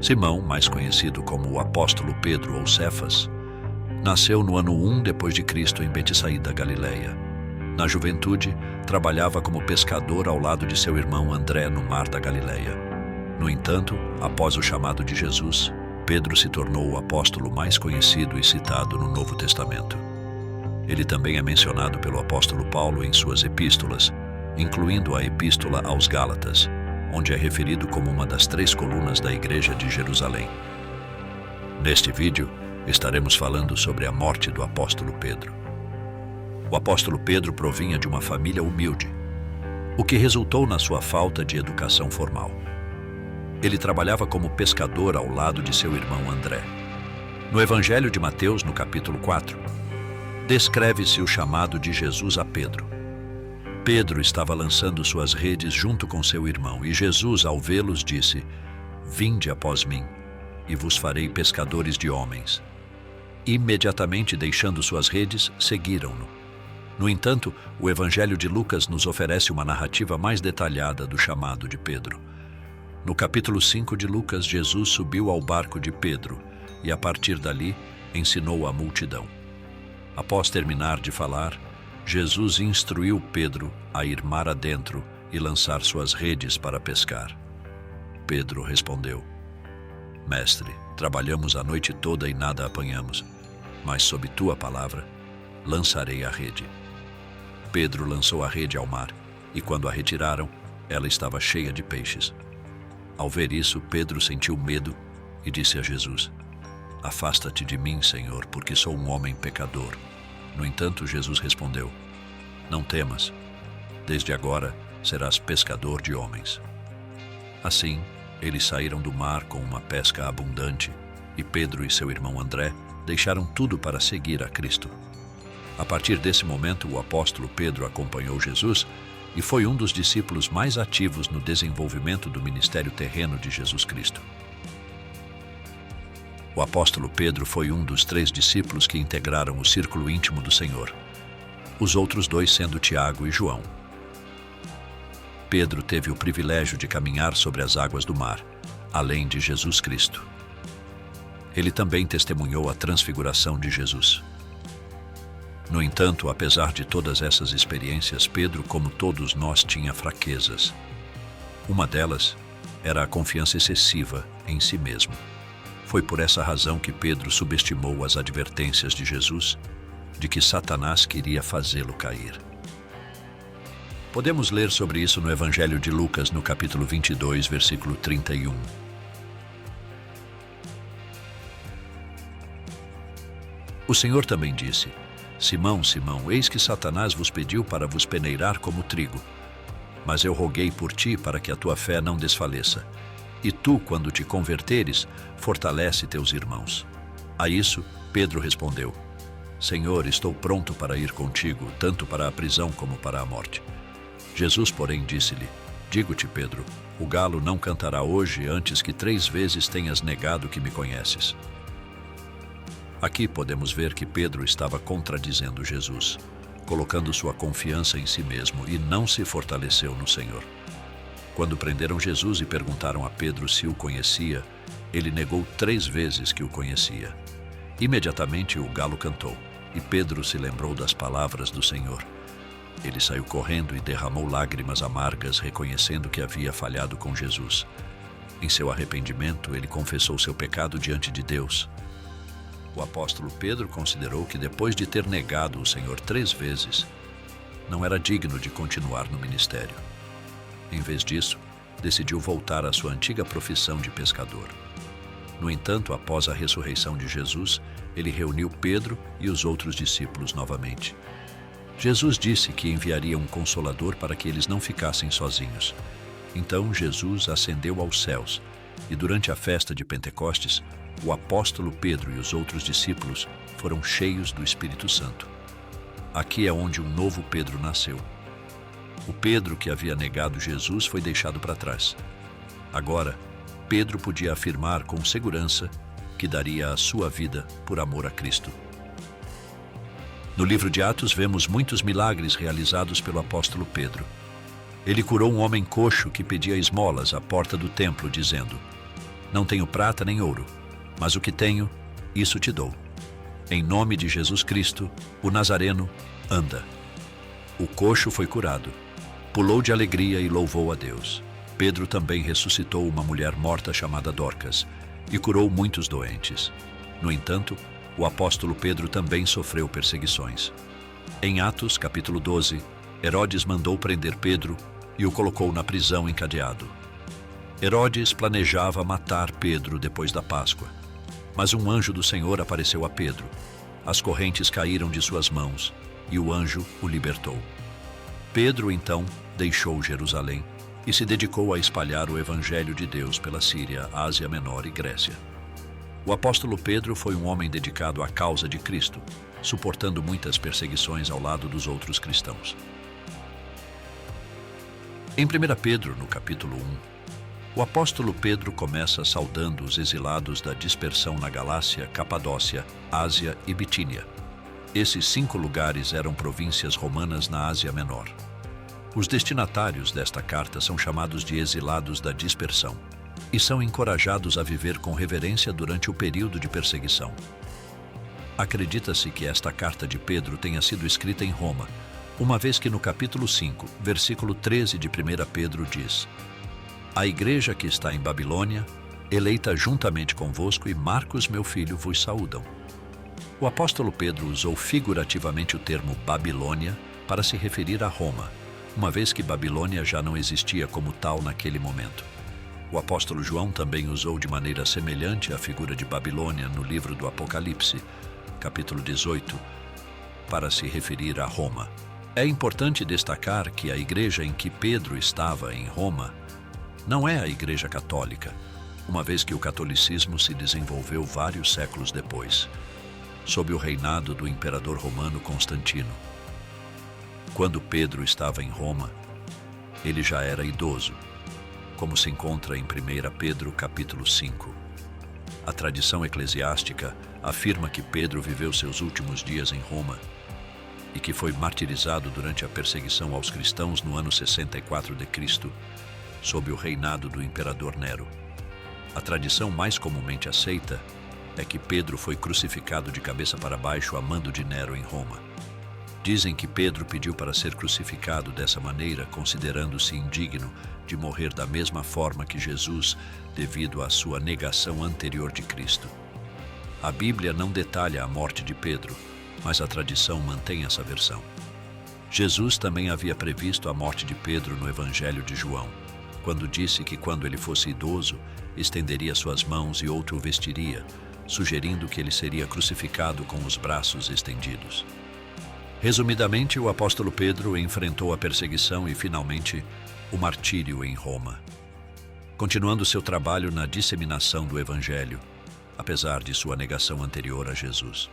Simão, mais conhecido como o apóstolo Pedro ou Cefas, nasceu no ano 1 depois de Cristo em Betsaída, Galileia. Na juventude, trabalhava como pescador ao lado de seu irmão André no mar da Galileia. No entanto, após o chamado de Jesus, Pedro se tornou o apóstolo mais conhecido e citado no Novo Testamento. Ele também é mencionado pelo apóstolo Paulo em suas epístolas, incluindo a Epístola aos Gálatas, onde é referido como uma das 3 colunas da Igreja de Jerusalém. Neste vídeo, estaremos falando sobre a morte do apóstolo Pedro. O apóstolo Pedro provinha de uma família humilde, o que resultou na sua falta de educação formal. Ele trabalhava como pescador ao lado de seu irmão André. No Evangelho de Mateus, no capítulo 4, descreve-se o chamado de Jesus a Pedro. Pedro estava lançando suas redes junto com seu irmão, e Jesus, ao vê-los, disse: "Vinde após mim, e vos farei pescadores de homens." Imediatamente deixando suas redes, seguiram-no. No entanto, o Evangelho de Lucas nos oferece uma narrativa mais detalhada do chamado de Pedro. No capítulo 5 de Lucas, Jesus subiu ao barco de Pedro e, a partir dali, ensinou a multidão. Após terminar de falar, Jesus instruiu Pedro a ir mar adentro e lançar suas redes para pescar. Pedro respondeu: "Mestre, trabalhamos a noite toda e nada apanhamos, mas sob tua palavra, lançarei a rede." Pedro lançou a rede ao mar, e quando a retiraram, ela estava cheia de peixes. Ao ver isso, Pedro sentiu medo e disse a Jesus: "Afasta-te de mim, Senhor, porque sou um homem pecador." No entanto, Jesus respondeu: "Não temas, desde agora serás pescador de homens." Assim, eles saíram do mar com uma pesca abundante, e Pedro e seu irmão André deixaram tudo para seguir a Cristo. A partir desse momento, o apóstolo Pedro acompanhou Jesus e foi um dos discípulos mais ativos no desenvolvimento do ministério terreno de Jesus Cristo. O apóstolo Pedro foi um dos 3 discípulos que integraram o círculo íntimo do Senhor, os outros 2 sendo Tiago e João. Pedro teve o privilégio de caminhar sobre as águas do mar, além de Jesus Cristo. Ele também testemunhou a transfiguração de Jesus. No entanto, apesar de todas essas experiências, Pedro, como todos nós, tinha fraquezas. Uma delas era a confiança excessiva em si mesmo. Foi por essa razão que Pedro subestimou as advertências de Jesus de que Satanás queria fazê-lo cair. Podemos ler sobre isso no Evangelho de Lucas, no capítulo 22, versículo 31. O Senhor também disse: "Simão, Simão, eis que Satanás vos pediu para vos peneirar como trigo. Mas eu roguei por ti para que a tua fé não desfaleça. E tu, quando te converteres, fortalece teus irmãos." A isso, Pedro respondeu: "Senhor, estou pronto para ir contigo, tanto para a prisão como para a morte." Jesus, porém, disse-lhe: "Digo-te, Pedro, o galo não cantará hoje antes que 3 vezes tenhas negado que me conheces." Aqui podemos ver que Pedro estava contradizendo Jesus, colocando sua confiança em si mesmo, e não se fortaleceu no Senhor. Quando prenderam Jesus e perguntaram a Pedro se o conhecia, ele negou 3 vezes que o conhecia. Imediatamente o galo cantou, e Pedro se lembrou das palavras do Senhor. Ele saiu correndo e derramou lágrimas amargas, reconhecendo que havia falhado com Jesus. Em seu arrependimento, ele confessou seu pecado diante de Deus. O apóstolo Pedro considerou que, depois de ter negado o Senhor 3 vezes, não era digno de continuar no ministério. Em vez disso, decidiu voltar à sua antiga profissão de pescador. No entanto, após a ressurreição de Jesus, ele reuniu Pedro e os outros discípulos novamente. Jesus disse que enviaria um consolador para que eles não ficassem sozinhos. Então Jesus ascendeu aos céus, e durante a festa de Pentecostes, o apóstolo Pedro e os outros discípulos foram cheios do Espírito Santo. Aqui é onde um novo Pedro nasceu. O Pedro que havia negado Jesus foi deixado para trás. Agora, Pedro podia afirmar com segurança que daria a sua vida por amor a Cristo. No livro de Atos, vemos muitos milagres realizados pelo apóstolo Pedro. Ele curou um homem coxo que pedia esmolas à porta do templo, dizendo: Não tenho prata nem ouro, mas o que tenho, isso te dou. Em nome de Jesus Cristo, o Nazareno, anda. O coxo foi curado. Pulou de alegria e louvou a Deus. Pedro também ressuscitou uma mulher morta chamada Dorcas e curou muitos doentes. No entanto, o apóstolo Pedro também sofreu perseguições. Em Atos, capítulo 12, Herodes mandou prender Pedro e o colocou na prisão encadeado. Herodes planejava matar Pedro depois da Páscoa, mas um anjo do Senhor apareceu a Pedro. As correntes caíram de suas mãos e o anjo o libertou. Pedro, então, deixou Jerusalém e se dedicou a espalhar o Evangelho de Deus pela Síria, Ásia Menor e Grécia. O apóstolo Pedro foi um homem dedicado à causa de Cristo, suportando muitas perseguições ao lado dos outros cristãos. Em 1 Pedro, no capítulo 1, o apóstolo Pedro começa saudando os exilados da dispersão na Galácia, Capadócia, Ásia e Bitínia. Esses 5 lugares eram províncias romanas na Ásia Menor. Os destinatários desta carta são chamados de exilados da dispersão e são encorajados a viver com reverência durante o período de perseguição. Acredita-se que esta carta de Pedro tenha sido escrita em Roma, uma vez que no capítulo 5, versículo 13 de 1 Pedro diz: A igreja que está em Babilônia, eleita juntamente convosco, e Marcos, meu filho, vos saúdam. O apóstolo Pedro usou figurativamente o termo Babilônia para se referir a Roma, uma vez que Babilônia já não existia como tal naquele momento. O apóstolo João também usou de maneira semelhante a figura de Babilônia no livro do Apocalipse, capítulo 18, para se referir a Roma. É importante destacar que a igreja em que Pedro estava em Roma não é a Igreja Católica, uma vez que o catolicismo se desenvolveu vários séculos depois, sob o reinado do imperador romano Constantino. Quando Pedro estava em Roma, ele já era idoso, como se encontra em 1 Pedro capítulo 5. A tradição eclesiástica afirma que Pedro viveu seus últimos dias em Roma e que foi martirizado durante a perseguição aos cristãos no ano 64 d.C., sob o reinado do imperador Nero. A tradição mais comumente aceita é que Pedro foi crucificado de cabeça para baixo a mando de Nero em Roma. Dizem que Pedro pediu para ser crucificado dessa maneira, considerando-se indigno de morrer da mesma forma que Jesus, devido à sua negação anterior de Cristo. A Bíblia não detalha a morte de Pedro, mas a tradição mantém essa versão. Jesus também havia previsto a morte de Pedro no Evangelho de João, quando disse que quando ele fosse idoso, estenderia suas mãos e outro o vestiria, sugerindo que ele seria crucificado com os braços estendidos. Resumidamente, o apóstolo Pedro enfrentou a perseguição e, finalmente, o martírio em Roma, continuando seu trabalho na disseminação do Evangelho, apesar de sua negação anterior a Jesus.